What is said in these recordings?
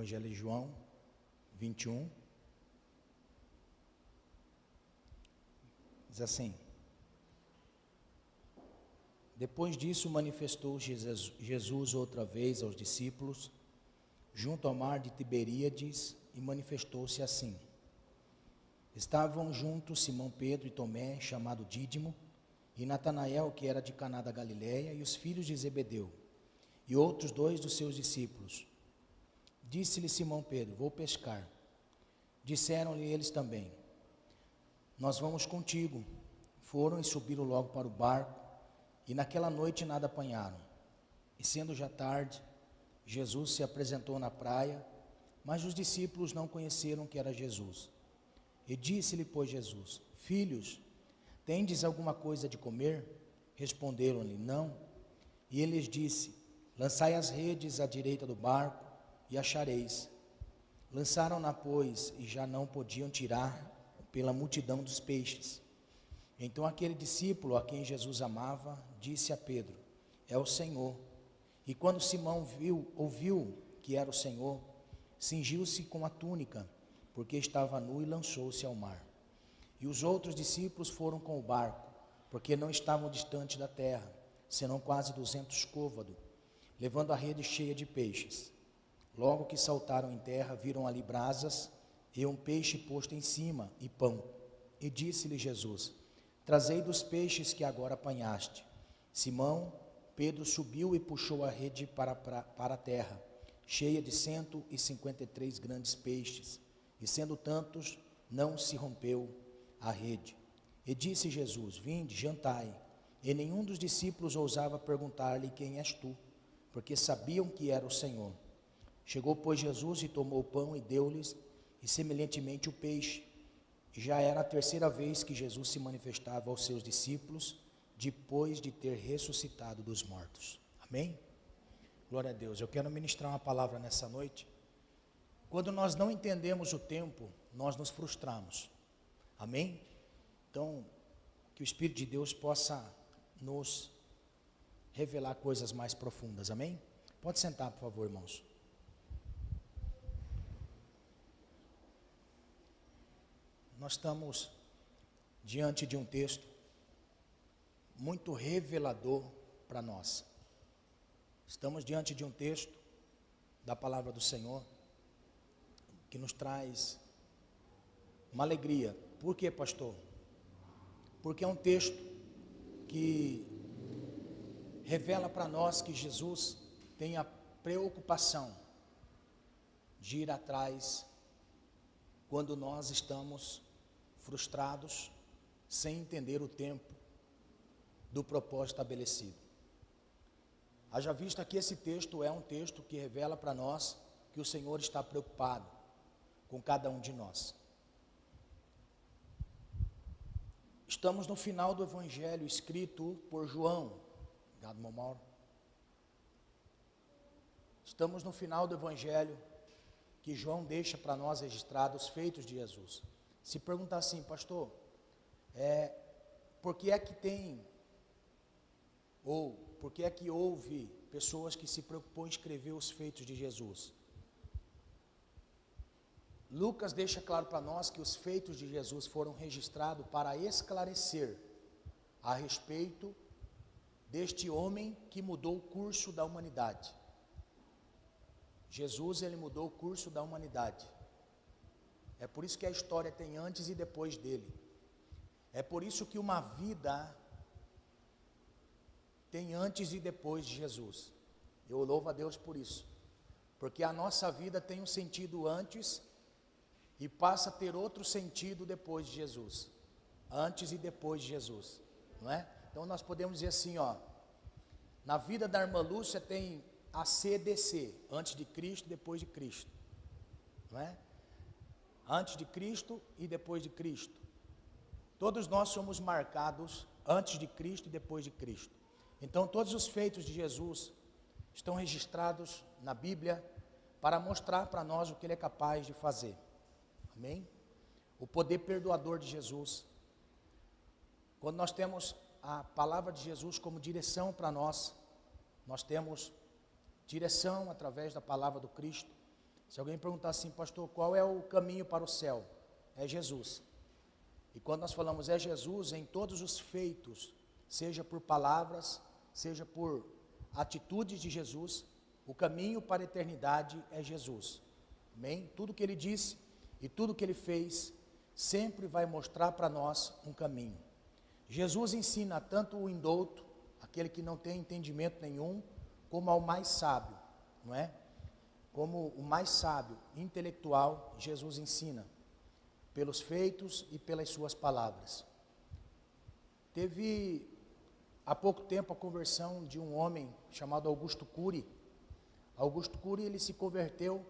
Evangelho de João 21. Diz assim: depois disso manifestou Jesus outra vez aos discípulos, junto ao mar de Tiberíades, e manifestou-se assim. Estavam juntos Simão Pedro e Tomé, chamado Dídimo, e Natanael, que era de Caná da Galileia, e os filhos de Zebedeu, e outros 2 dos seus discípulos. Disse-lhe Simão Pedro: vou pescar. Disseram-lhe eles também: nós vamos contigo. Foram e subiram logo para o barco, e naquela noite nada apanharam. E sendo já tarde, Jesus se apresentou na praia, mas os discípulos não conheceram que era Jesus. E disse-lhe, pois, Jesus: filhos, tendes alguma coisa de comer? Responderam-lhe: não. E ele lhes disse: lançai as redes à direita do barco, e achareis. Lançaram-na, pois, e já não podiam tirar pela multidão dos peixes. Então aquele discípulo a quem Jesus amava disse a Pedro: é o Senhor. E quando Simão ouviu que era o Senhor, cingiu-se com a túnica, porque estava nu, e lançou-se ao mar. E os outros discípulos foram com o barco, porque não estavam distante da terra, senão quase 200 côvados, levando a rede cheia de peixes. Logo que saltaram em terra, viram ali brasas e um peixe posto em cima, e pão. E disse-lhe Jesus: trazei dos peixes que agora apanhaste. Simão Pedro subiu e puxou a rede para a terra, cheia de 153 grandes peixes, e sendo tantos, não se rompeu a rede. E disse Jesus: vinde, jantai. E nenhum dos discípulos ousava perguntar-lhe: quem és tu? Porque sabiam que era o Senhor. Chegou, pois, Jesus e tomou o pão e deu-lhes, e semelhantemente o peixe. E já era a 3ª vez que Jesus se manifestava aos seus discípulos, depois de ter ressuscitado dos mortos. Amém? Glória a Deus. Eu quero ministrar uma palavra nessa noite. Quando nós não entendemos o tempo, nós nos frustramos. Amém? Então, que o Espírito de Deus possa nos revelar coisas mais profundas. Amém? Pode sentar, por favor, irmãos. Nós estamos diante de um texto muito revelador para nós. Estamos diante de um texto da palavra do Senhor que nos traz uma alegria. Por quê, pastor? Porque é um texto que revela para nós que Jesus tem a preocupação de ir atrás quando nós estamos frustrados, sem entender o tempo do propósito estabelecido. Haja vista que esse texto é um texto que revela para nós que o Senhor está preocupado com cada um de nós. Estamos no final do Evangelho escrito por João. Obrigado, irmão Mauro. Estamos no final do Evangelho que João deixa para nós registrados os feitos de Jesus. Se perguntar assim: pastor, por que é que tem, ou por que é que houve pessoas que se preocupou em escrever os feitos de Jesus? Lucas deixa claro para nós que os feitos de Jesus foram registrados para esclarecer a respeito deste homem que mudou o curso da humanidade. Jesus, ele mudou o curso da humanidade. É por isso que a história tem antes e depois dele. É por isso que uma vida tem antes e depois de Jesus. Eu louvo a Deus por isso. Porque a nossa vida tem um sentido antes e passa a ter outro sentido depois de Jesus. Antes e depois de Jesus, não é? Então nós podemos dizer assim, na vida da irmã Lúcia tem a CDC, antes de Cristo e depois de Cristo, não é? Antes de Cristo e depois de Cristo. Todos nós somos marcados antes de Cristo e depois de Cristo. Então todos os feitos de Jesus estão registrados na Bíblia para mostrar para nós o que Ele é capaz de fazer. Amém? O poder perdoador de Jesus. Quando nós temos a palavra de Jesus como direção para nós, nós temos direção através da palavra do Cristo. Se alguém perguntar assim, pastor, qual é o caminho para o céu? É Jesus. E quando nós falamos é Jesus, em todos os feitos, seja por palavras, seja por atitudes de Jesus, o caminho para a eternidade é Jesus. Amém? Tudo que ele disse e tudo que ele fez sempre vai mostrar para nós um caminho. Jesus ensina tanto o indouto, aquele que não tem entendimento nenhum, como ao mais sábio, não é? Como o mais sábio, intelectual, Jesus ensina, pelos feitos e pelas suas palavras. Teve há pouco tempo a conversão de um homem chamado Augusto Cury. Augusto Cury, ele se converteu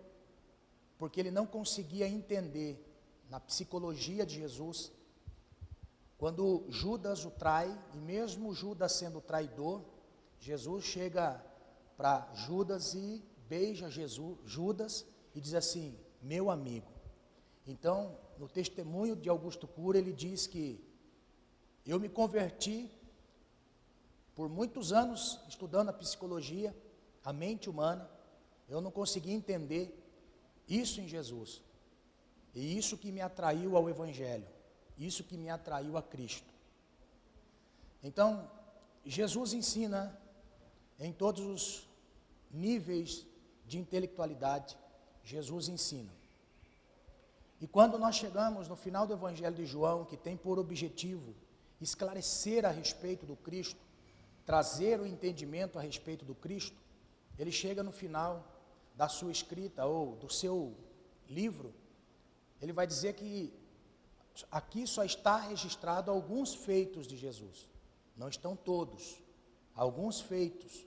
porque ele não conseguia entender na psicologia de Jesus, quando Judas o trai, e mesmo Judas sendo traidor, Jesus chega para Judas e beija Judas e diz assim, meu amigo. Então, no testemunho de Augusto Cury, ele diz que eu me converti por muitos anos estudando a psicologia, a mente humana, eu não conseguia entender isso em Jesus. E isso que me atraiu ao Evangelho, isso que me atraiu a Cristo. Então, Jesus ensina em todos os níveis de intelectualidade, Jesus ensina. E quando nós chegamos no final do Evangelho de João, que tem por objetivo esclarecer a respeito do Cristo, trazer o entendimento a respeito do Cristo, ele chega no final da sua escrita ou do seu livro, ele vai dizer que aqui só está registrado alguns feitos de Jesus, não estão todos, alguns feitos,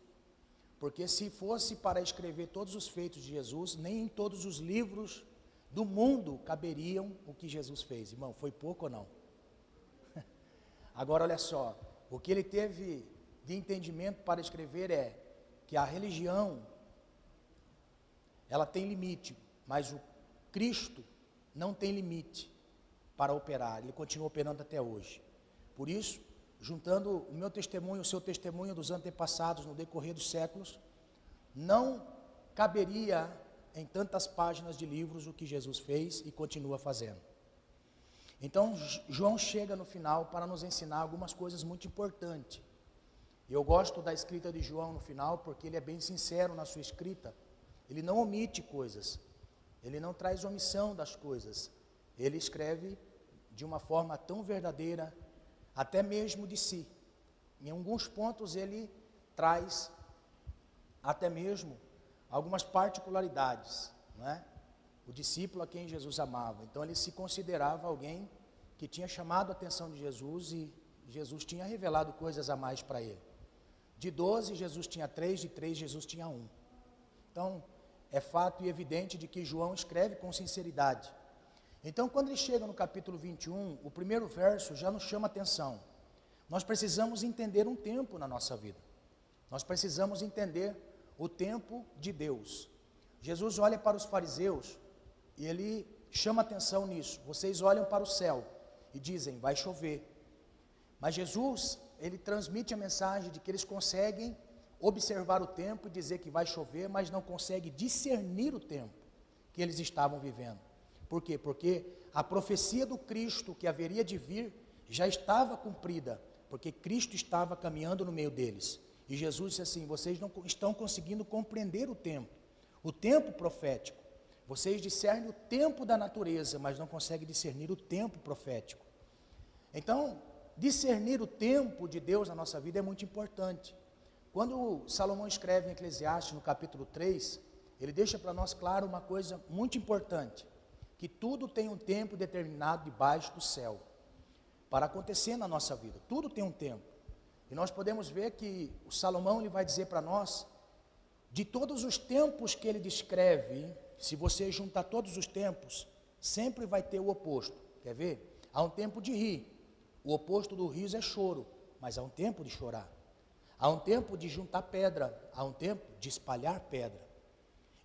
porque se fosse para escrever todos os feitos de Jesus, nem em todos os livros do mundo caberiam o que Jesus fez. Irmão, foi pouco ou não? Agora olha só, o que ele teve de entendimento para escrever é que a religião, ela tem limite, mas o Cristo não tem limite para operar, ele continua operando até hoje. Por isso, juntando o meu testemunho, o seu testemunho dos antepassados no decorrer dos séculos, não caberia em tantas páginas de livros o que Jesus fez e continua fazendo. Então, João chega no final para nos ensinar algumas coisas muito importantes. Eu gosto da escrita de João no final, porque ele é bem sincero na sua escrita. Ele não omite coisas, ele não traz omissão das coisas. Ele escreve de uma forma tão verdadeira, até mesmo de si. Em alguns pontos ele traz até mesmo algumas particularidades, não é? O discípulo a quem Jesus amava. Então ele se considerava alguém que tinha chamado a atenção de Jesus e Jesus tinha revelado coisas a mais para ele. De 12, Jesus tinha 3, de 3, Jesus tinha 1. Então, é fato e evidente de que João escreve com sinceridade. Então, quando ele chega no capítulo 21, o primeiro verso já nos chama a atenção. Nós precisamos entender um tempo na nossa vida. Nós precisamos entender o tempo de Deus. Jesus olha para os fariseus e ele chama atenção nisso. Vocês olham para o céu e dizem, vai chover. Mas Jesus, ele transmite a mensagem de que eles conseguem observar o tempo e dizer que vai chover, mas não conseguem discernir o tempo que eles estavam vivendo. Por quê? Porque a profecia do Cristo que haveria de vir já estava cumprida, porque Cristo estava caminhando no meio deles. E Jesus disse assim, vocês não estão conseguindo compreender o tempo profético. Vocês discernem o tempo da natureza, mas não conseguem discernir o tempo profético. Então, discernir o tempo de Deus na nossa vida é muito importante. Quando Salomão escreve em Eclesiastes, no capítulo 3, ele deixa para nós claro uma coisa muito importante, que tudo tem um tempo determinado debaixo do céu, para acontecer na nossa vida, tudo tem um tempo. E nós podemos ver que o Salomão ele vai dizer para nós, de todos os tempos que ele descreve, se você juntar todos os tempos, sempre vai ter o oposto. Quer ver? Há um tempo de rir, o oposto do riso é choro, mas há um tempo de chorar. Há um tempo de juntar pedra, há um tempo de espalhar pedra.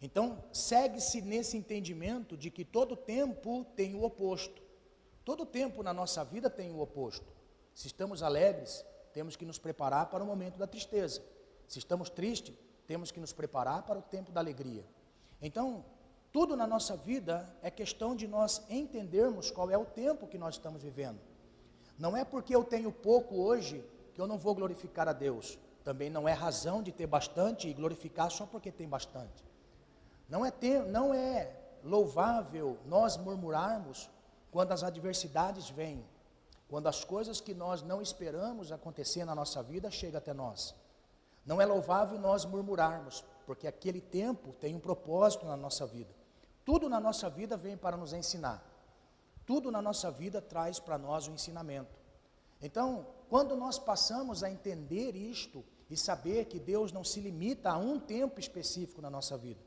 Então, segue-se nesse entendimento de que todo tempo tem o oposto. Todo tempo na nossa vida tem o oposto. Se estamos alegres, temos que nos preparar para o momento da tristeza. Se estamos tristes, temos que nos preparar para o tempo da alegria. Então, tudo na nossa vida é questão de nós entendermos qual é o tempo que nós estamos vivendo. Não é porque eu tenho pouco hoje que eu não vou glorificar a Deus. Também não é razão de ter bastante e glorificar só porque tem bastante. Não é louvável nós murmurarmos quando as adversidades vêm, quando as coisas que nós não esperamos acontecer na nossa vida chegam até nós. Não é louvável nós murmurarmos, porque aquele tempo tem um propósito na nossa vida. Tudo na nossa vida vem para nos ensinar. Tudo na nossa vida traz para nós um ensinamento. Então, quando nós passamos a entender isto e saber que Deus não se limita a um tempo específico na nossa vida,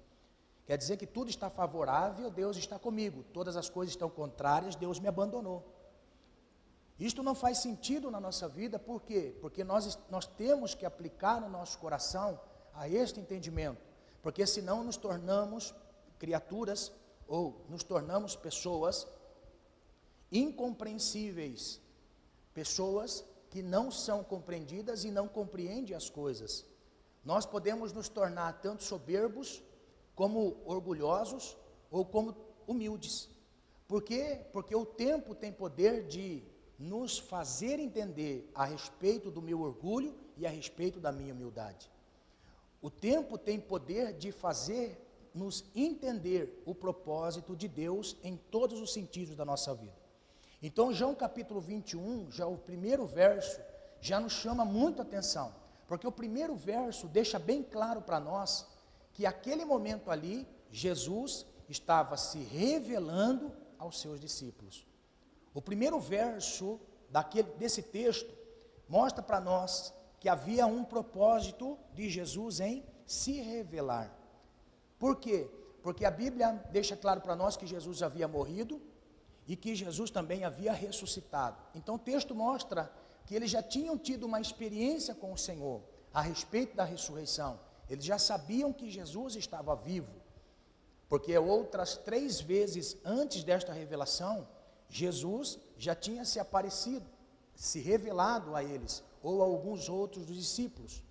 quer dizer que tudo está favorável, Deus está comigo. Todas as coisas estão contrárias, Deus me abandonou. Isto não faz sentido na nossa vida, por quê? Porque nós temos que aplicar no nosso coração a este entendimento, porque senão nos tornamos criaturas ou nos tornamos pessoas incompreensíveis, pessoas que não são compreendidas e não compreendem as coisas. Nós podemos nos tornar tanto soberbos, como orgulhosos ou como humildes. Por quê? Porque o tempo tem poder de nos fazer entender a respeito do meu orgulho e a respeito da minha humildade. O tempo tem poder de fazer nos entender o propósito de Deus em todos os sentidos da nossa vida. Então, João capítulo 21, já o primeiro verso, já nos chama muito atenção, porque o primeiro verso deixa bem claro para nós que aquele momento ali, Jesus estava se revelando aos seus discípulos. O primeiro verso desse texto mostra para nós que havia um propósito de Jesus em se revelar. Por quê? Porque a Bíblia deixa claro para nós que Jesus havia morrido e que Jesus também havia ressuscitado. Então o texto mostra que eles já tinham tido uma experiência com o Senhor a respeito da ressurreição. Eles já sabiam que Jesus estava vivo, porque outras 3 vezes antes desta revelação, Jesus já tinha se aparecido, se revelado a eles, ou a alguns outros dos discípulos.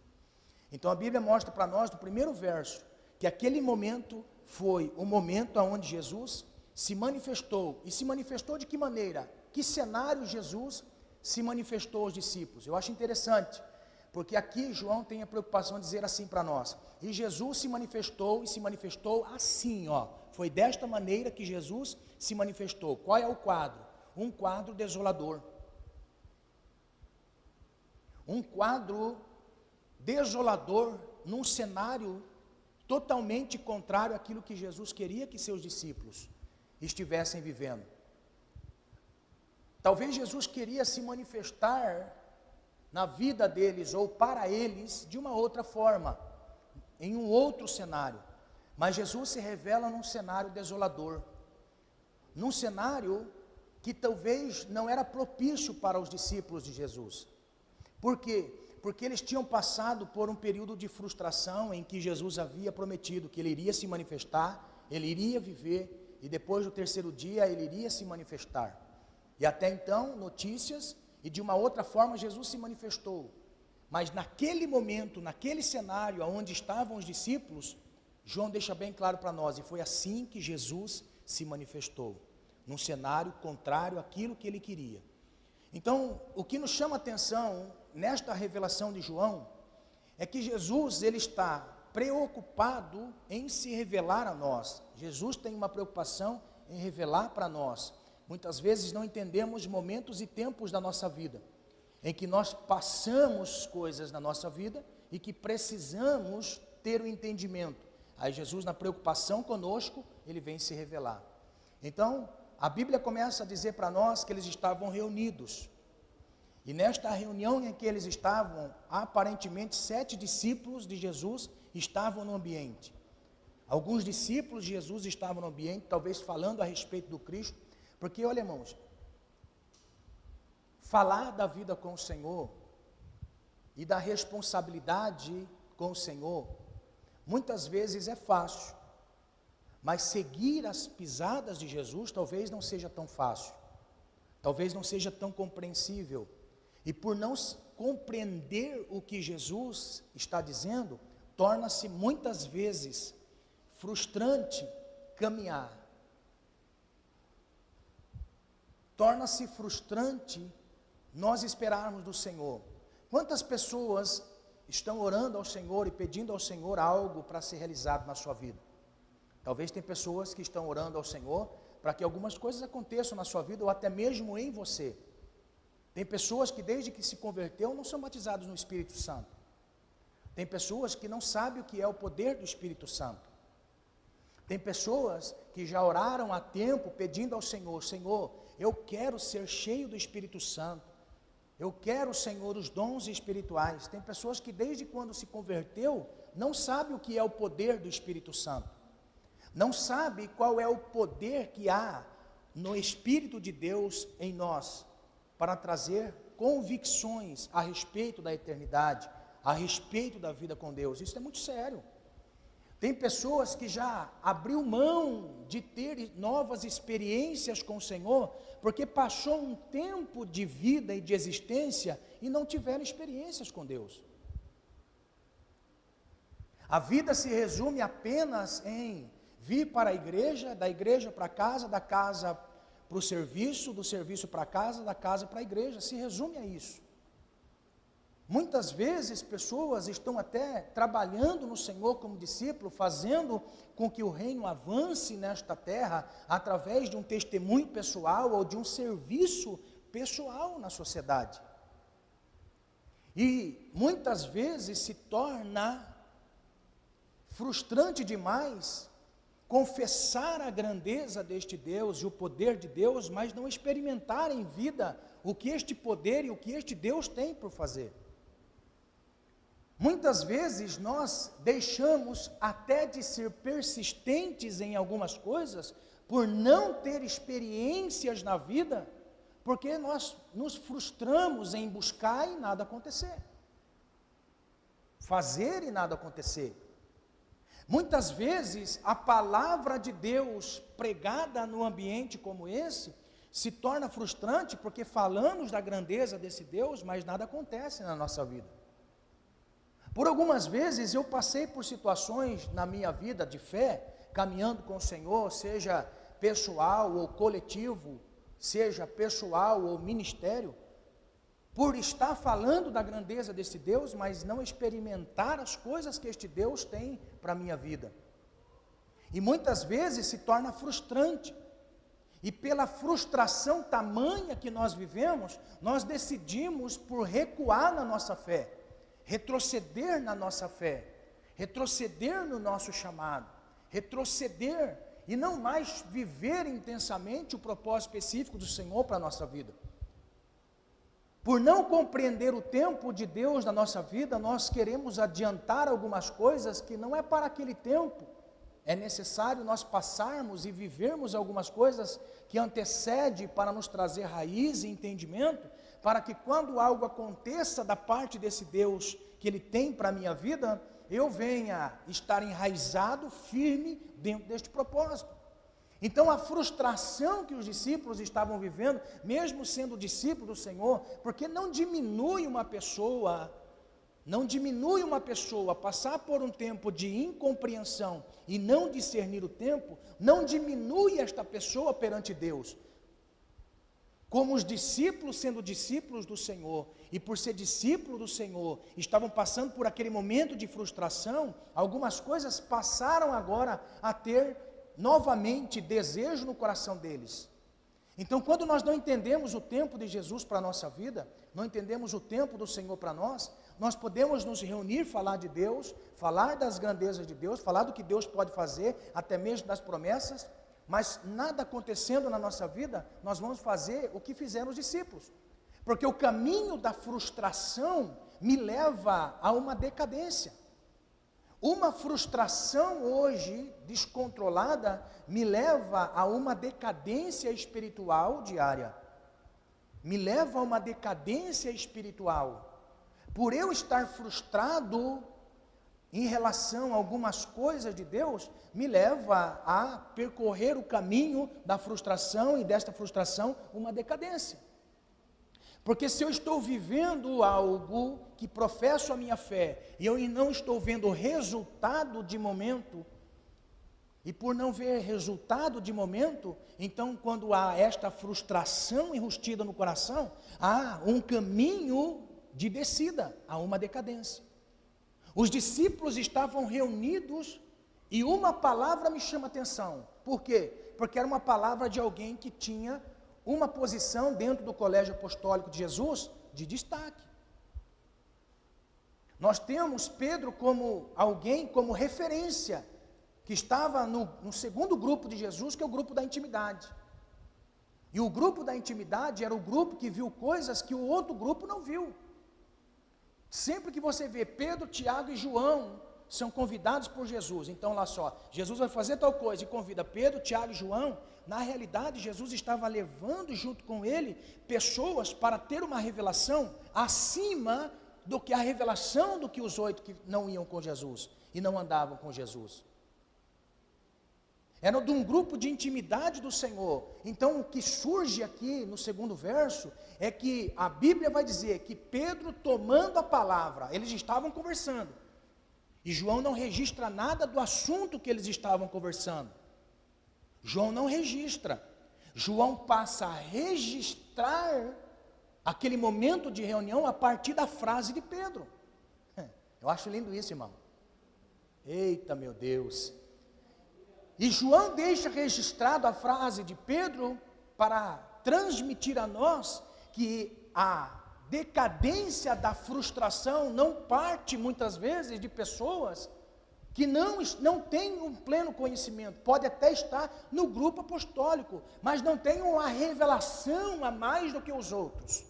Então a Bíblia mostra para nós, no primeiro verso, que aquele momento foi o momento onde Jesus se manifestou. E se manifestou de que maneira? Que cenário Jesus se manifestou aos discípulos? Eu acho interessante, porque aqui João tem a preocupação de dizer assim para nós: e Jesus se manifestou, e se manifestou assim, ó. Foi desta maneira que Jesus se manifestou. Qual é o quadro? Um quadro desolador. Um quadro desolador num cenário totalmente contrário àquilo que Jesus queria que seus discípulos estivessem vivendo. Talvez Jesus queria se manifestar na vida deles ou para eles de uma outra forma, em um outro cenário. Mas Jesus se revela num cenário desolador, num cenário que talvez não era propício para os discípulos de Jesus. Por quê? Porque eles tinham passado por um período de frustração em que Jesus havia prometido que ele iria se manifestar, ele iria viver, e depois do 3º dia ele iria se manifestar. E até então, notícias, e de uma outra forma Jesus se manifestou. Mas naquele momento, naquele cenário onde estavam os discípulos, João deixa bem claro para nós, e foi assim que Jesus se manifestou, num cenário contrário àquilo que ele queria. Então, o que nos chama a atenção nesta revelação de João, é que Jesus, ele está preocupado em se revelar a nós. Jesus tem uma preocupação em revelar para nós. Muitas vezes não entendemos momentos e tempos da nossa vida, em que nós passamos coisas na nossa vida e que precisamos ter o entendimento. Aí Jesus, na preocupação conosco, ele vem se revelar. Então, a Bíblia começa a dizer para nós que eles estavam reunidos. E nesta reunião em que eles estavam, aparentemente 7 discípulos de Jesus estavam no ambiente. Alguns discípulos de Jesus estavam no ambiente, talvez falando a respeito do Cristo, porque, olha, irmãos, falar da vida com o Senhor e da responsabilidade com o Senhor, muitas vezes é fácil, mas seguir as pisadas de Jesus talvez não seja tão fácil, talvez não seja tão compreensível. E por não compreender o que Jesus está dizendo, torna-se muitas vezes frustrante caminhar. Torna-se frustrante nós esperarmos do Senhor. Quantas pessoas estão orando ao Senhor e pedindo ao Senhor algo para ser realizado na sua vida? Talvez tem pessoas que estão orando ao Senhor para que algumas coisas aconteçam na sua vida ou até mesmo em você. Tem pessoas que desde que se converteu não são batizados no Espírito Santo. Tem pessoas que não sabem o que é o poder do Espírito Santo. Tem pessoas que já oraram há tempo pedindo ao Senhor: Senhor, eu quero ser cheio do Espírito Santo. Eu quero, Senhor, os dons espirituais. Tem pessoas que desde quando se converteu não sabem o que é o poder do Espírito Santo. Não sabe qual é o poder que há no Espírito de Deus em nós para trazer convicções a respeito da eternidade, a respeito da vida com Deus. Isso é muito sério. Tem pessoas que já abriu mão de ter novas experiências com o Senhor, porque passou um tempo de vida e de existência e não tiveram experiências com Deus. A vida se resume apenas em vir para a igreja, da igreja para a casa, da casa para o serviço, do serviço para a casa, da casa para a igreja. Se resume a isso. Muitas vezes pessoas estão até trabalhando no Senhor como discípulo, fazendo com que o reino avance nesta terra através de um testemunho pessoal ou de um serviço pessoal na sociedade. E muitas vezes se torna frustrante demais confessar a grandeza deste Deus e o poder de Deus, mas não experimentar em vida o que este poder e o que este Deus tem por fazer. Muitas vezes nós deixamos até de ser persistentes em algumas coisas, por não ter experiências na vida, porque nós nos frustramos em buscar e nada acontecer, fazer e nada acontecer. Muitas vezes a palavra de Deus pregada num ambiente como esse, se torna frustrante, porque falamos da grandeza desse Deus, mas nada acontece na nossa vida. Por algumas vezes eu passei por situações na minha vida de fé, caminhando com o Senhor, seja pessoal ou coletivo, seja pessoal ou ministério, por estar falando da grandeza desse Deus, mas não experimentar as coisas que este Deus tem para a minha vida. E muitas vezes se torna frustrante. E pela frustração tamanha que nós vivemos, nós decidimos por recuar na nossa fé, retroceder na nossa fé, retroceder no nosso chamado, retroceder e não mais viver intensamente o propósito específico do Senhor para a nossa vida. Por não compreender o tempo de Deus na nossa vida, nós queremos adiantar algumas coisas que não é para aquele tempo. É necessário nós passarmos e vivermos algumas coisas que antecedem para nos trazer raiz e entendimento, para que quando algo aconteça da parte desse Deus que Ele tem para a minha vida, eu venha estar enraizado, firme dentro deste propósito. Então a frustração que os discípulos estavam vivendo, mesmo sendo discípulos do Senhor, porque não diminui uma pessoa passar por um tempo de incompreensão e não discernir o tempo, não diminui esta pessoa perante Deus. Como os discípulos, sendo discípulos do Senhor, e por ser discípulos do Senhor, estavam passando por aquele momento de frustração, algumas coisas passaram agora a ter novamente desejo no coração deles. Então, quando nós não entendemos o tempo de Jesus para a nossa vida, não entendemos o tempo do Senhor para nós podemos nos reunir, falar de Deus, falar das grandezas de Deus, falar do que Deus pode fazer, até mesmo das promessas, mas nada acontecendo na nossa vida, nós vamos fazer o que fizeram os discípulos, porque o caminho da frustração me leva a uma decadência. Uma frustração hoje descontrolada me leva a uma decadência espiritual diária, me leva a uma decadência espiritual. Por eu estar frustrado em relação a algumas coisas de Deus, me leva a percorrer o caminho da frustração e desta frustração uma decadência. Porque se eu estou vivendo algo que professo a minha fé e eu não estou vendo resultado de momento, E por não ver resultado de momento, então quando há esta frustração enrustida no coração, há um caminho de descida, há uma decadência. Os discípulos estavam reunidos e uma palavra me chama a atenção. Por quê? Porque era uma palavra de alguém que tinha uma posição dentro do colégio apostólico de Jesus de destaque. Nós temos Pedro como alguém, como referência, que estava no segundo grupo de Jesus, que é o grupo da intimidade. E o grupo da intimidade era o grupo que viu coisas que o outro grupo não viu. Sempre que você vê Pedro, Tiago e João são convidados por Jesus, então lá só, Jesus vai fazer tal coisa e convida Pedro, Tiago e João, na realidade Jesus estava levando junto com ele pessoas para ter uma revelação acima do que a revelação do que os 8 que não iam com Jesus e não andavam com Jesus. Era de um grupo de intimidade do Senhor. Então o que surge aqui no segundo verso é que a Bíblia vai dizer que Pedro tomando a palavra, eles estavam conversando, e João não registra nada do assunto que eles estavam conversando. João não registra. João passa a registrar aquele momento de reunião a partir da frase de Pedro. Eu acho lindo isso, irmão. Eita, meu Deus. E João deixa registrado a frase de Pedro para transmitir a nós que a decadência da frustração não parte muitas vezes de pessoas que não têm um pleno conhecimento. Pode até estar no grupo apostólico, mas não tem uma revelação a mais do que os outros.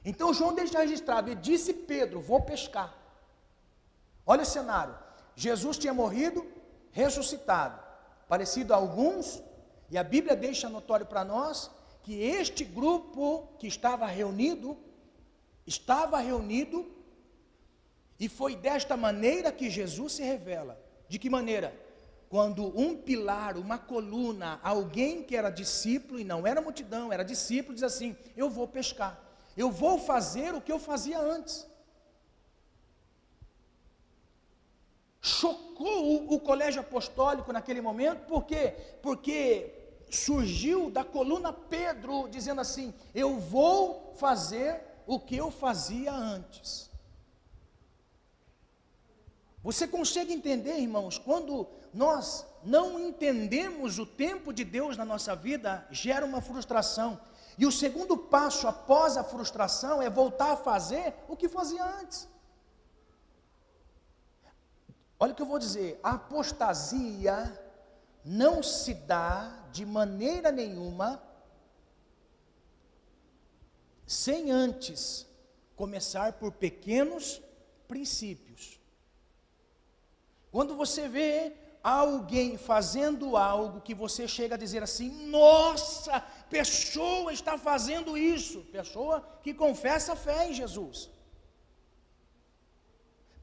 Então João deixa registrado, e disse Pedro, vou pescar. Olha o cenário, Jesus tinha morrido, ressuscitado, parecido a alguns, e a Bíblia deixa notório para nós, que este grupo que estava reunido, e foi desta maneira que Jesus se revela. De que maneira? Quando um pilar, uma coluna, alguém que era discípulo, e não era multidão, era discípulo, diz assim, eu vou pescar, eu vou fazer o que eu fazia antes. Chocou o colégio apostólico naquele momento, por quê? Porque surgiu da coluna Pedro, dizendo assim, eu vou fazer o que eu fazia antes. Você consegue entender, irmãos, quando nós não entendemos o tempo de Deus na nossa vida, gera uma frustração. E o segundo passo após a frustração é voltar a fazer o que fazia antes. Olha o que eu vou dizer, a apostasia não se dá de maneira nenhuma sem antes começar por pequenos princípios. Quando você vê alguém fazendo algo que você chega a dizer assim, nossa, pessoa está fazendo isso, pessoa que confessa a fé em Jesus.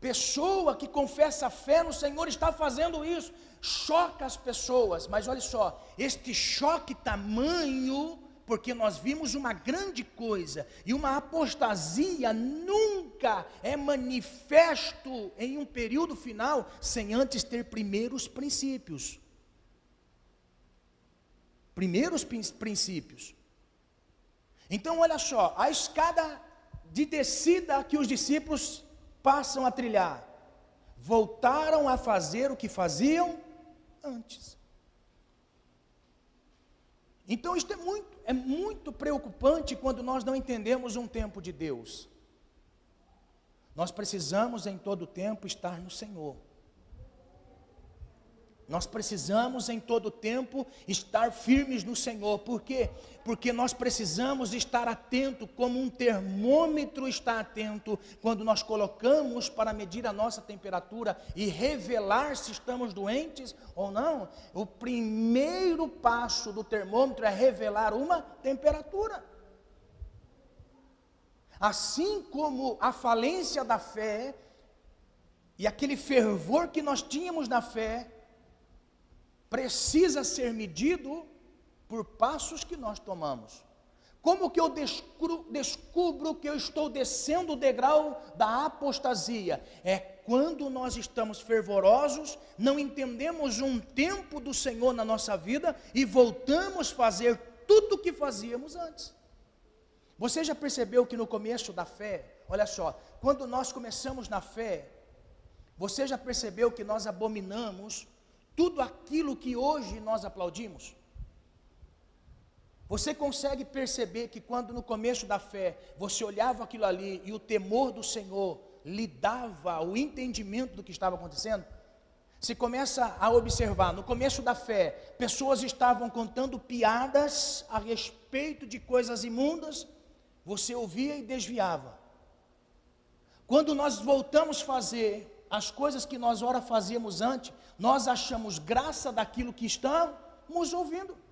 Pessoa que confessa a fé no Senhor está fazendo isso, choca as pessoas, mas olha só, este choque tamanho, porque nós vimos uma grande coisa, e uma apostasia nunca é manifesto em um período final, sem antes ter primeiros princípios. Então olha só, a escada de descida que os discípulos passam a trilhar, voltaram a fazer o que faziam antes. Então isto é muito preocupante quando nós não entendemos um tempo de Deus. Nós precisamos em todo tempo estar no Senhor. Nós precisamos em todo tempo estar firmes no Senhor. Por quê? Porque nós precisamos estar atento, como um termômetro está atento, quando nós colocamos para medir a nossa temperatura e revelar se estamos doentes ou não. O primeiro passo do termômetro é revelar uma temperatura. Assim como a falência da fé e aquele fervor que nós tínhamos na fé, precisa ser medido por passos que nós tomamos, Como que eu descubro que eu estou descendo o degrau da apostasia? É quando nós estamos fervorosos, não entendemos um tempo do Senhor na nossa vida e voltamos a fazer tudo o que fazíamos antes. Você já percebeu que no começo da fé, olha só, quando nós começamos na fé, você já percebeu que nós abominamos tudo aquilo que hoje nós aplaudimos? Você consegue perceber que quando no começo da fé, você olhava aquilo ali e o temor do Senhor lhe dava o entendimento do que estava acontecendo? Você começa a observar, no começo da fé, pessoas estavam contando piadas a respeito de coisas imundas, você ouvia e desviava. Quando nós voltamos a fazer as coisas que nós ora fazíamos antes, nós achamos graça daquilo que estamos ouvindo.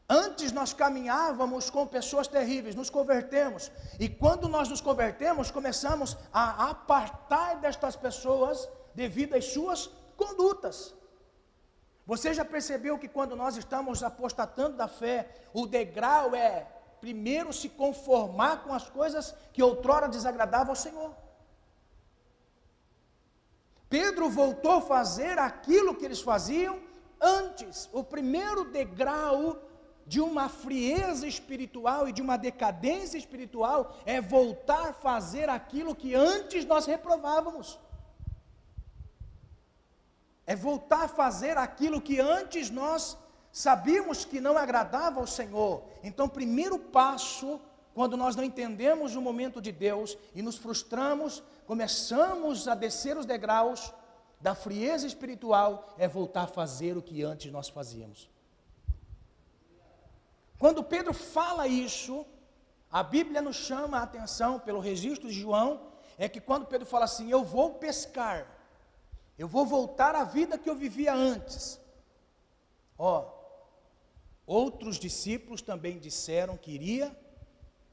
Antes nós caminhávamos com pessoas terríveis, nos convertemos, e quando nós nos convertemos, começamos a apartar destas pessoas devido às suas condutas. Você já percebeu que quando nós estamos apostatando da fé, o degrau é primeiro se conformar com as coisas que outrora desagradavam ao Senhor? Pedro voltou a fazer aquilo que eles faziam antes. O primeiro degrau de uma frieza espiritual e de uma decadência espiritual é voltar a fazer aquilo que antes nós reprovávamos. É voltar a fazer aquilo que antes nós sabíamos que não agradava ao Senhor. Então, primeiro passo, quando nós não entendemos o momento de Deus e nos frustramos, começamos a descer os degraus da frieza espiritual, é voltar a fazer o que antes nós fazíamos. Quando Pedro fala isso, a Bíblia nos chama a atenção, pelo registro de João, é que quando Pedro fala assim, eu vou pescar, eu vou voltar à vida que eu vivia antes. Outros discípulos também disseram que iria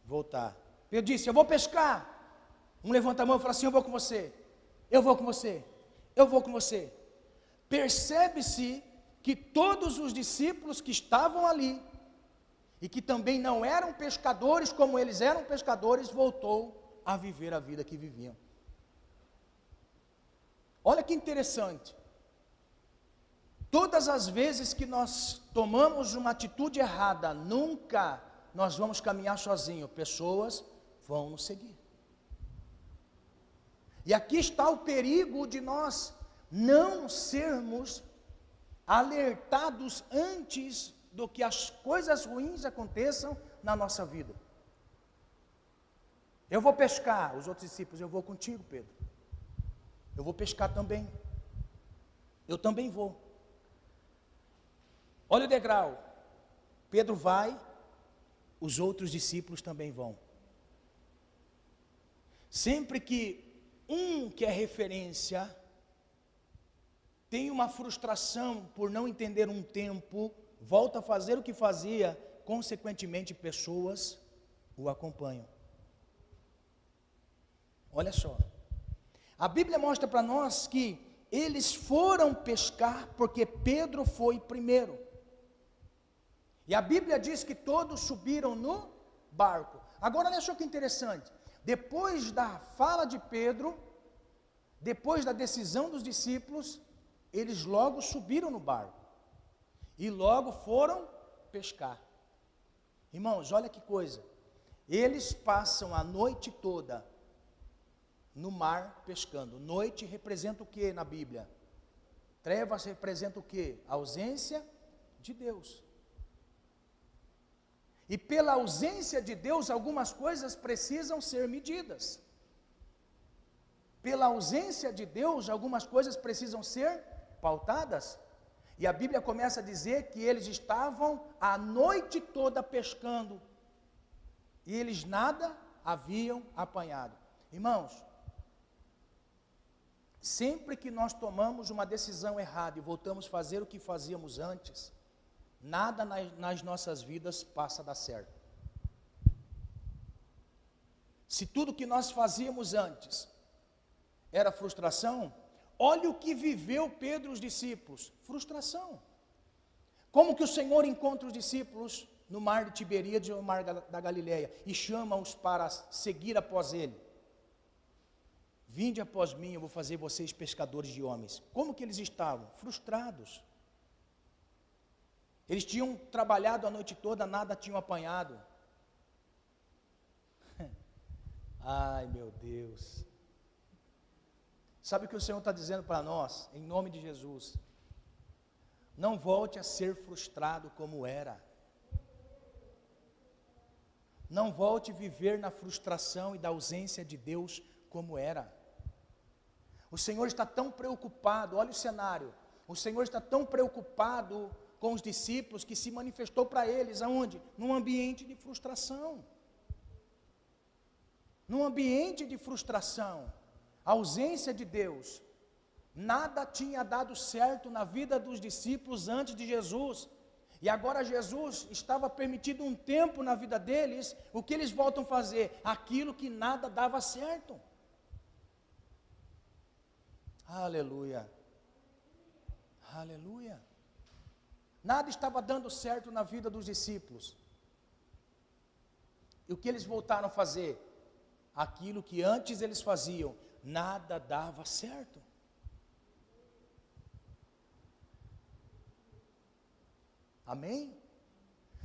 voltar. Pedro disse, eu vou pescar. Um levanta a mão e fala assim, eu vou com você, eu vou com você, eu vou com você. Percebe-se que todos os discípulos que estavam ali, e que também não eram pescadores como eles eram pescadores, voltou a viver a vida que viviam. Olha que interessante. Todas as vezes que nós tomamos uma atitude errada, nunca nós vamos caminhar sozinhos, pessoas vão nos seguir. E aqui está o perigo de nós não sermos alertados antes do que as coisas ruins aconteçam na nossa vida. Eu vou pescar, os outros discípulos, eu vou contigo, Pedro. Eu vou pescar também. Eu também vou. Olha o degrau. Pedro vai, os outros discípulos também vão. Sempre que um que é referência tem uma frustração por não entender um tempo, volta a fazer o que fazia, consequentemente pessoas o acompanham. Olha só, a Bíblia mostra para nós que eles foram pescar porque Pedro foi primeiro. E a Bíblia diz que todos subiram no barco. Agora olha só que interessante, depois da fala de Pedro, depois da decisão dos discípulos, eles logo subiram no barco. E logo foram pescar. Irmãos, olha que coisa. Eles passam a noite toda no mar pescando. Noite representa o que na Bíblia? Trevas representa o que? A ausência de Deus. E pela ausência de Deus, algumas coisas precisam ser medidas. Pela ausência de Deus, algumas coisas precisam ser pautadas. E a Bíblia começa a dizer que eles estavam a noite toda pescando. E eles nada haviam apanhado. Irmãos, sempre que nós tomamos uma decisão errada e voltamos a fazer o que fazíamos antes, nada nas nossas vidas passa a dar certo. Se tudo que nós fazíamos antes era frustração, olha o que viveu Pedro e os discípulos, frustração. Como que o Senhor encontra os discípulos no mar de Tiberíades, ou mar da Galileia, e chama-os para seguir após ele? Vinde após mim, eu vou fazer vocês pescadores de homens. Como que eles estavam? Frustrados. Eles tinham trabalhado a noite toda, nada tinham apanhado. Ai, meu Deus. Sabe o que o Senhor está dizendo para nós, em nome de Jesus? Não volte a ser frustrado como era. Não volte a viver na frustração e da ausência de Deus como era. O Senhor está tão preocupado, olha o cenário. O Senhor está tão preocupado com os discípulos que se manifestou para eles, aonde? Num ambiente de frustração. Num ambiente de frustração, ausência de Deus. Nada tinha dado certo na vida dos discípulos antes de Jesus. E agora Jesus estava permitindo um tempo na vida deles. O que eles voltam a fazer? Aquilo que nada dava certo. Aleluia. Aleluia. Nada estava dando certo na vida dos discípulos. E o que eles voltaram a fazer? Aquilo que antes eles faziam, nada dava certo. Amém?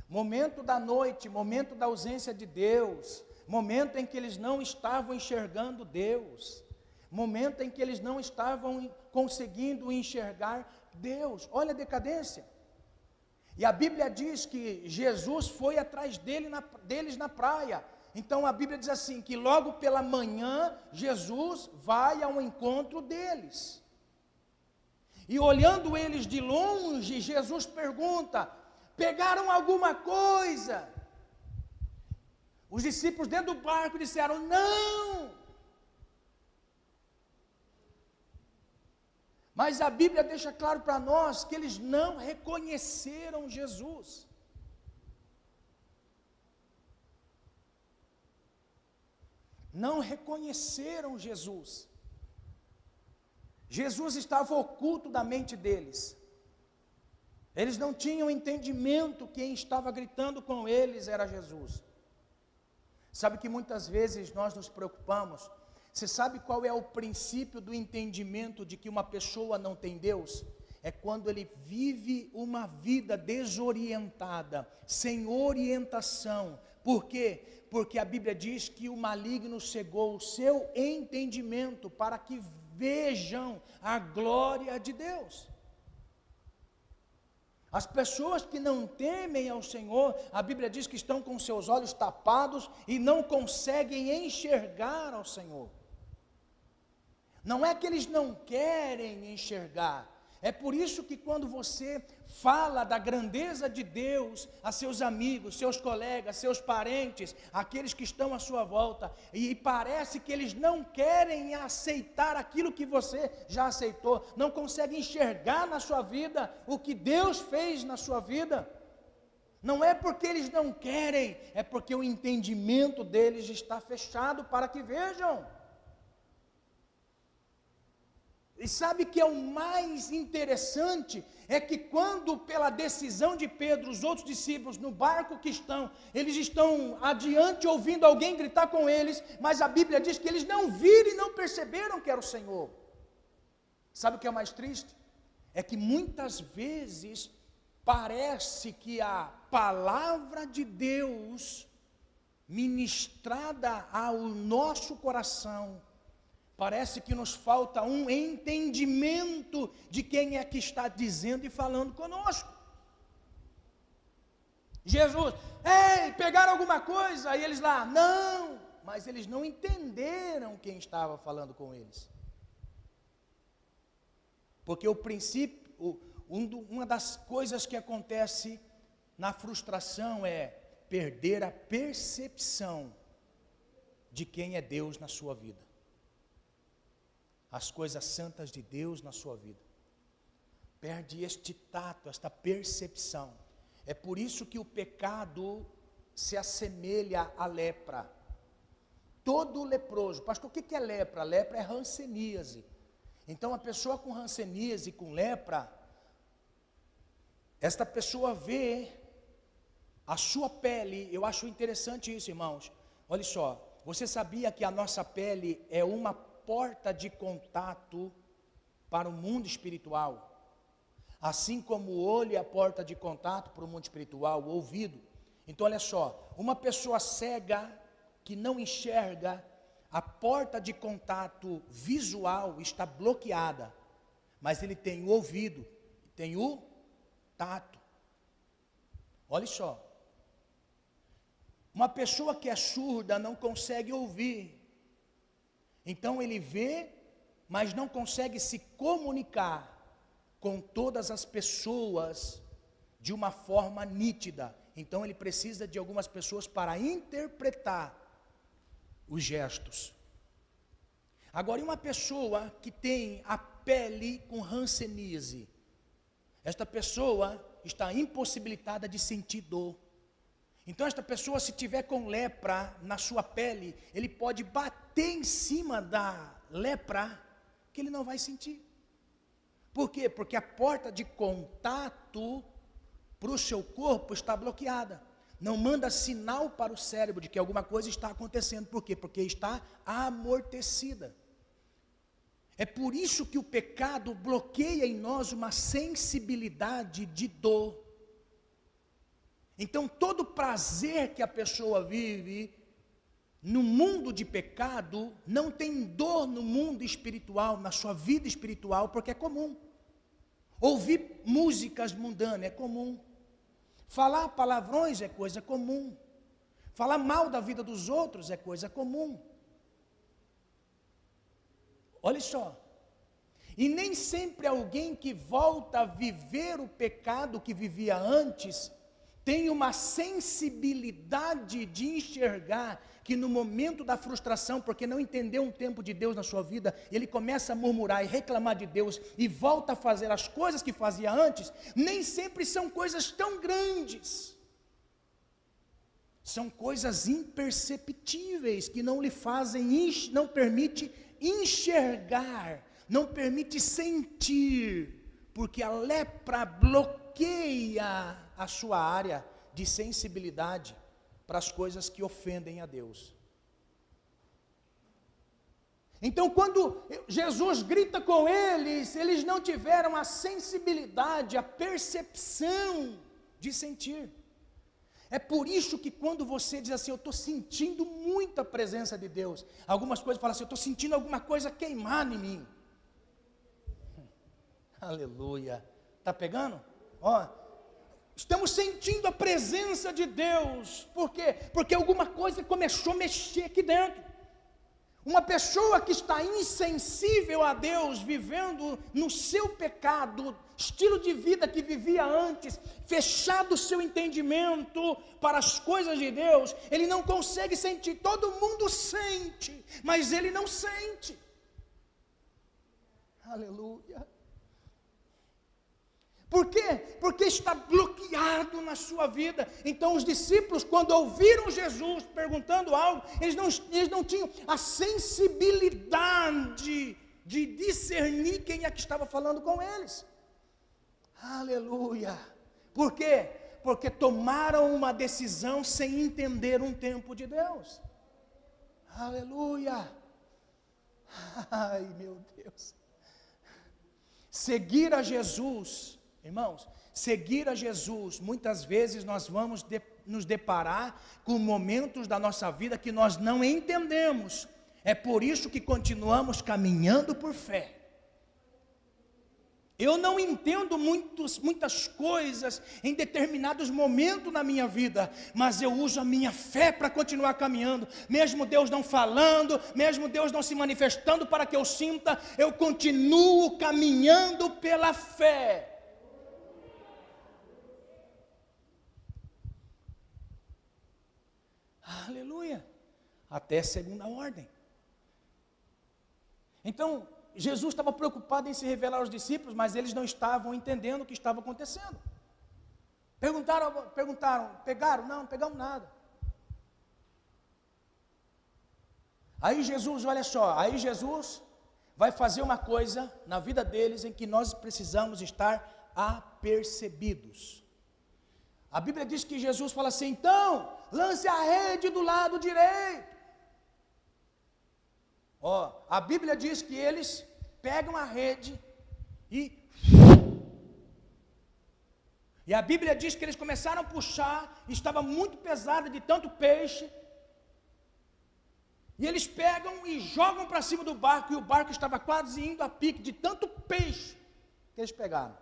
Momento da noite, momento da ausência de Deus, momento em que eles não estavam enxergando Deus, momento em que eles não estavam conseguindo enxergar Deus. Olha a decadência. E a Bíblia diz que Jesus foi atrás deles na praia. Então a Bíblia diz assim, que logo pela manhã, Jesus vai ao encontro deles. E olhando eles de longe, Jesus pergunta, pegaram alguma coisa? Os discípulos dentro do barco disseram, não. Mas a Bíblia deixa claro para nós que eles não reconheceram Jesus. Não reconheceram Jesus. Jesus estava oculto da mente deles. Eles não tinham entendimento, quem estava gritando com eles era Jesus. Sabe que muitas vezes nós nos preocupamos. Você sabe qual é o princípio do entendimento de que uma pessoa não tem Deus? É quando ele vive uma vida desorientada, sem orientação. Por quê? Porque a Bíblia diz que o maligno cegou o seu entendimento para que vejam a glória de Deus. As pessoas que não temem ao Senhor, a Bíblia diz que estão com seus olhos tapados e não conseguem enxergar ao Senhor. Não é que eles não querem enxergar, é por isso que quando você fala da grandeza de Deus a seus amigos, seus colegas, seus parentes, aqueles que estão à sua volta, e parece que eles não querem aceitar aquilo que você já aceitou, não conseguem enxergar na sua vida o que Deus fez na sua vida, não é porque eles não querem, é porque o entendimento deles está fechado para que vejam. E sabe que é o mais interessante? É que quando pela decisão de Pedro, os outros discípulos no barco que estão, eles estão adiante ouvindo alguém gritar com eles, mas a Bíblia diz que eles não viram e não perceberam que era o Senhor. Sabe o que é mais triste? É que muitas vezes parece que a palavra de Deus ministrada ao nosso coração, parece que nos falta um entendimento de quem é que está dizendo e falando conosco. Jesus, ei, pegaram alguma coisa? Aí eles lá, não, mas eles não entenderam quem estava falando com eles. Porque o princípio, uma das coisas que acontece na frustração é perder a percepção de quem é Deus na sua vida. As coisas santas de Deus na sua vida. Perde este tato, esta percepção. É por isso que o pecado se assemelha à lepra. Todo leproso, pastor, o que é lepra? Lepra é hanseníase. Então a pessoa com hanseníase, com lepra, esta pessoa vê a sua pele. Eu acho interessante isso, irmãos. Olha só, você sabia que a nossa pele é uma porta de contato para o mundo espiritual? Assim como o olho é a porta de contato para o mundo espiritual, o ouvido. Então olha só, uma pessoa cega que não enxerga, a porta de contato visual está bloqueada, mas ele tem o ouvido, tem o tato. Olha só, uma pessoa que é surda não consegue ouvir, então ele vê, mas não consegue se comunicar com todas as pessoas de uma forma nítida. Então ele precisa de algumas pessoas para interpretar os gestos. Agora, e uma pessoa que tem a pele com hanseníase? Esta pessoa está impossibilitada de sentir dor. Então esta pessoa, se tiver com lepra na sua pele, ele pode bater em cima da lepra, que ele não vai sentir. Por quê? Porque a porta de contato para o seu corpo está bloqueada. Não manda sinal para o cérebro de que alguma coisa está acontecendo. Por quê? Porque está amortecida. É por isso que o pecado bloqueia em nós uma sensibilidade de dor. Então todo prazer que a pessoa vive no mundo de pecado, não tem dor no mundo espiritual, na sua vida espiritual, porque é comum. Ouvir músicas mundanas é comum. Falar palavrões é coisa comum. Falar mal da vida dos outros é coisa comum. Olha só. E nem sempre alguém que volta a viver o pecado que vivia antes, tem uma sensibilidade de enxergar que no momento da frustração, porque não entendeu um tempo de Deus na sua vida, ele começa a murmurar e reclamar de Deus, e volta a fazer as coisas que fazia antes, nem sempre são coisas tão grandes. São coisas imperceptíveis, que não lhe fazem, não permite enxergar, não permite sentir, porque a lepra bloqueia a sua área de sensibilidade para as coisas que ofendem a Deus. Então quando Jesus grita com eles, eles não tiveram a sensibilidade, a percepção de sentir. É por isso que quando você diz assim, eu estou sentindo muita presença de Deus, algumas coisas falam assim, eu estou sentindo alguma coisa queimar em mim. Aleluia. Está pegando? Ó, estamos sentindo a presença de Deus. Por quê? Porque alguma coisa começou a mexer aqui dentro. Uma pessoa que está insensível a Deus, vivendo no seu pecado, estilo de vida que vivia antes, fechado o seu entendimento para as coisas de Deus, ele não consegue sentir. Todo mundo sente, mas ele não sente. Aleluia. Por quê? Porque está bloqueado na sua vida. Então os discípulos, quando ouviram Jesus perguntando algo, eles não tinham a sensibilidade de discernir quem é que estava falando com eles. Aleluia. Por quê? Porque tomaram uma decisão sem entender um tempo de Deus. Aleluia. Ai, meu Deus. Seguir a Jesus, irmãos, seguir a Jesus, muitas vezes nós vamos nos deparar com momentos da nossa vida que nós não entendemos. É por isso que continuamos caminhando por fé. Eu não entendo muitas coisas em determinados momentos na minha vida, mas eu uso a minha fé para continuar caminhando, mesmo Deus não falando, mesmo Deus não se manifestando para que eu sinta, eu continuo caminhando pela fé. Aleluia, até segunda ordem. Então, Jesus estava preocupado em se revelar aos discípulos, mas eles não estavam entendendo o que estava acontecendo. Perguntaram, pegaram? Não pegamos nada. Aí Jesus, olha só, aí Jesus vai fazer uma coisa na vida deles em que nós precisamos estar apertados. apercebidos. A Bíblia diz que Jesus fala assim: então, lance a rede do lado direito. A Bíblia diz que eles pegam a rede e a Bíblia diz que eles começaram a puxar, estava muito pesada de tanto peixe, e eles pegam e jogam para cima do barco, e o barco estava quase indo a pique de tanto peixe que eles pegaram.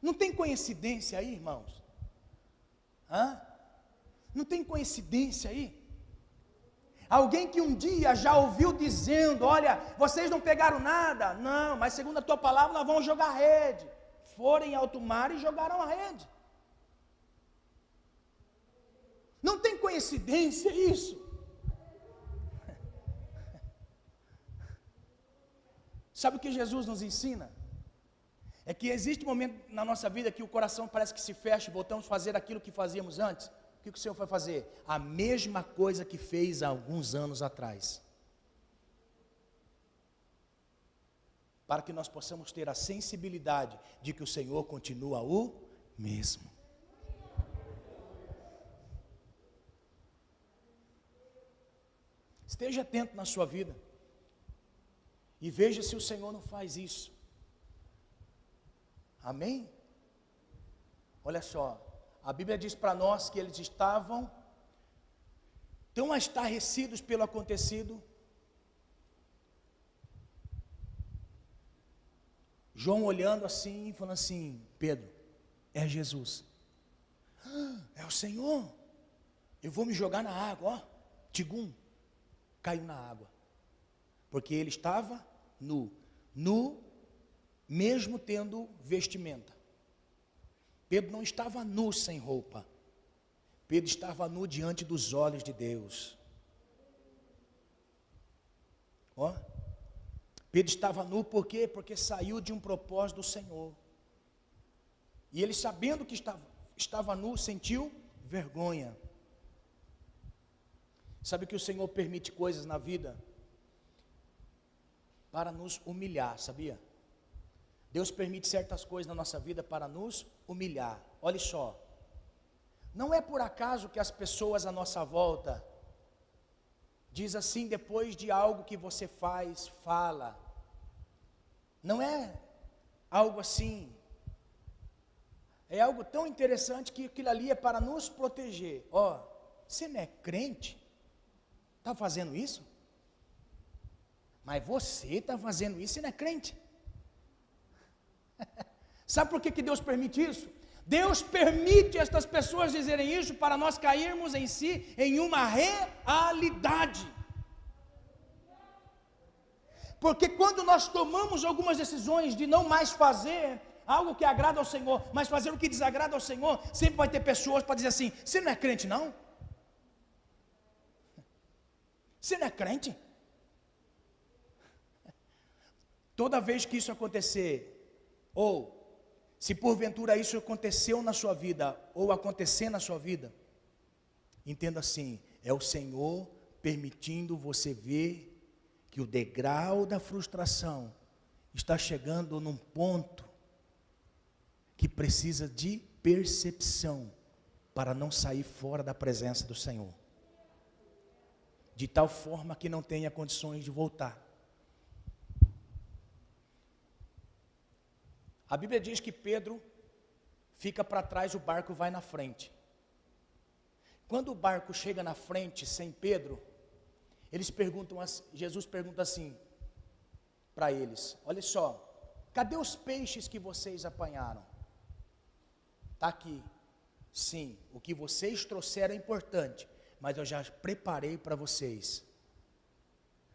Não tem coincidência aí, irmãos? Não tem coincidência aí? Alguém que um dia já ouviu dizendo: olha, vocês não pegaram nada. Não, mas segundo a tua palavra nós vamos jogar a rede. Foram em alto mar e jogaram a rede. Não tem coincidência isso? Sabe o que Jesus nos ensina? É que existe um momento na nossa vida que o coração parece que se fecha e voltamos a fazer aquilo que fazíamos antes. O que o Senhor foi fazer? A mesma coisa que fez há alguns anos atrás. Para que nós possamos ter a sensibilidade de que o Senhor continua o mesmo. Esteja atento na sua vida e veja se o Senhor não faz isso. Amém? Olha só, a Bíblia diz para nós que eles estavam tão estarrecidos pelo acontecido. João olhando assim, falando assim: Pedro, é Jesus. É o Senhor. Eu vou me jogar na água, Tigum. Caiu na água. Porque ele estava nu, mesmo tendo vestimenta. Pedro não estava nu sem roupa. Pedro estava nu diante dos olhos de Deus. Pedro estava nu por quê? Porque saiu de um propósito do Senhor. E ele, sabendo que estava nu, sentiu vergonha. Sabe que o Senhor permite coisas na vida para nos humilhar, sabia? Deus permite certas coisas na nossa vida para nos humilhar. Olha só, não é por acaso que as pessoas à nossa volta diz assim depois de algo que você faz, fala. Não é algo assim. É algo tão interessante que aquilo ali é para nos proteger. Você não é crente? Está fazendo isso? Mas você está fazendo isso e não é crente. Sabe por que Deus permite isso? Deus permite estas pessoas dizerem isso para nós cairmos em si, em uma realidade. Porque quando nós tomamos algumas decisões de não mais fazer algo que agrada ao Senhor, mas fazer o que desagrada ao Senhor, sempre vai ter pessoas para dizer assim: você não é crente não? Você não é crente? Toda vez que isso acontecer, ou se porventura isso aconteceu na sua vida, ou acontecer na sua vida, entenda assim: é o Senhor permitindo você ver que o degrau da frustração está chegando num ponto que precisa de percepção para não sair fora da presença do Senhor, de tal forma que não tenha condições de voltar. A Bíblia diz que Pedro fica para trás, o barco vai na frente. Quando o barco chega na frente sem Pedro, Jesus pergunta assim para eles: olha só, cadê os peixes que vocês apanharam? Está aqui. Sim, o que vocês trouxeram é importante, mas eu já preparei para vocês.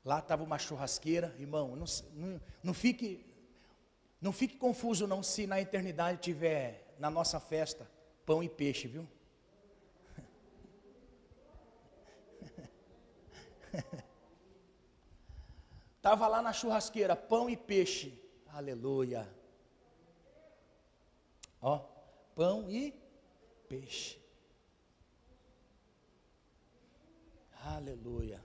Lá estava uma churrasqueira, irmão, não fique confuso não, se na eternidade tiver na nossa festa pão e peixe, viu? Estava lá na churrasqueira, pão e peixe, aleluia. Pão e peixe, aleluia.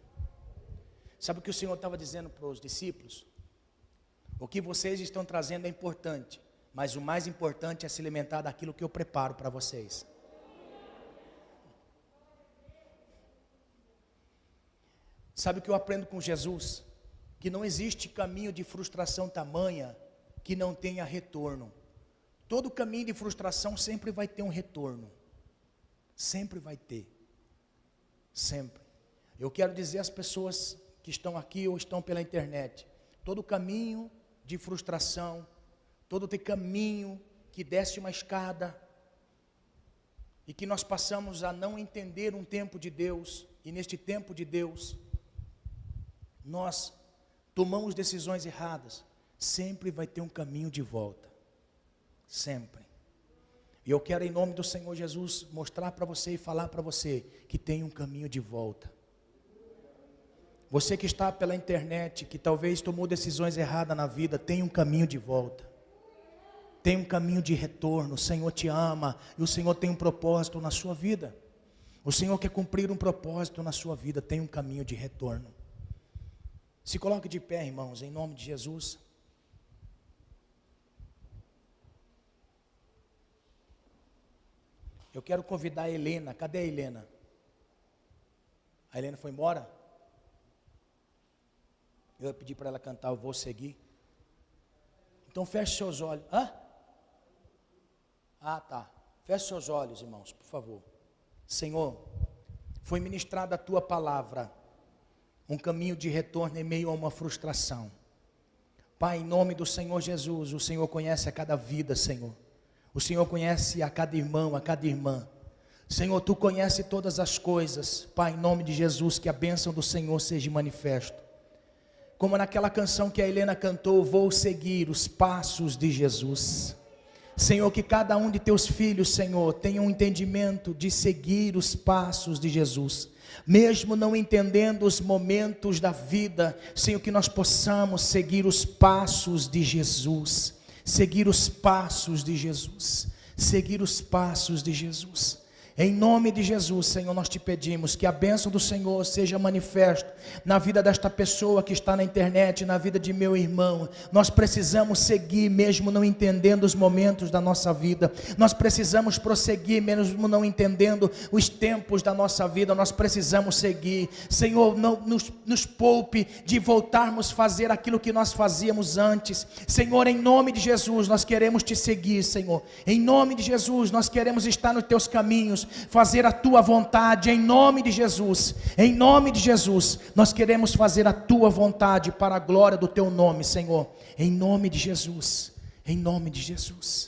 Sabe o que o Senhor estava dizendo para os discípulos? O que vocês estão trazendo é importante, Mas o mais importante é se alimentar daquilo que eu preparo para vocês. Sabe o que eu aprendo com Jesus? Que não existe caminho de frustração tamanha que não tenha retorno. Todo caminho de frustração sempre vai ter um retorno. Sempre vai ter. Sempre. Eu quero dizer às pessoas que estão aqui ou estão pela internet, todo caminho de frustração, todo caminho que desce uma escada e que nós passamos a não entender um tempo de Deus, e neste tempo de Deus nós tomamos decisões erradas, sempre vai ter um caminho de volta, sempre. E eu quero, em nome do Senhor Jesus, mostrar para você e falar para você que tem um caminho de volta. Você que está pela internet, que talvez tomou decisões erradas na vida, tem um caminho de volta. Tem um caminho de retorno. O Senhor te ama e o Senhor tem um propósito na sua vida. O Senhor quer cumprir um propósito na sua vida, tem um caminho de retorno. Se coloque de pé, irmãos, em nome de Jesus. Eu quero convidar a Helena. Cadê a Helena? A Helena foi embora? Eu ia pedir para ela cantar, eu vou seguir. Então feche seus olhos. Hã? Ah, tá. Feche seus olhos, irmãos, por favor. Senhor, foi ministrada a tua palavra, um caminho de retorno em meio a uma frustração. Pai, em nome do Senhor Jesus, o Senhor conhece a cada vida, Senhor. O Senhor conhece a cada irmão, a cada irmã. Senhor, tu conhece todas as coisas. Pai, em nome de Jesus, que a bênção do Senhor seja manifesta. Como naquela canção que a Helena cantou, vou seguir os passos de Jesus. Senhor, que cada um de teus filhos, Senhor, tenha um entendimento de seguir os passos de Jesus. Mesmo não entendendo os momentos da vida, Senhor, que nós possamos seguir os passos de Jesus. Seguir os passos de Jesus. Seguir os passos de Jesus. Em nome de Jesus, Senhor, nós te pedimos que a bênção do Senhor seja manifesta na vida desta pessoa que está na internet, na vida de meu irmão. Nós precisamos seguir mesmo não entendendo os momentos da nossa vida. Nós precisamos prosseguir mesmo não entendendo os tempos da nossa vida. Nós precisamos seguir. Senhor, não nos poupe de voltarmos a fazer aquilo que nós fazíamos antes. Senhor, em nome de Jesus, nós queremos te seguir, Senhor. Em nome de Jesus, nós queremos estar nos teus caminhos, fazer a tua vontade, em nome de Jesus. Em nome de Jesus, nós queremos fazer a tua vontade para a glória do teu nome, Senhor. Em nome de Jesus, em nome de Jesus.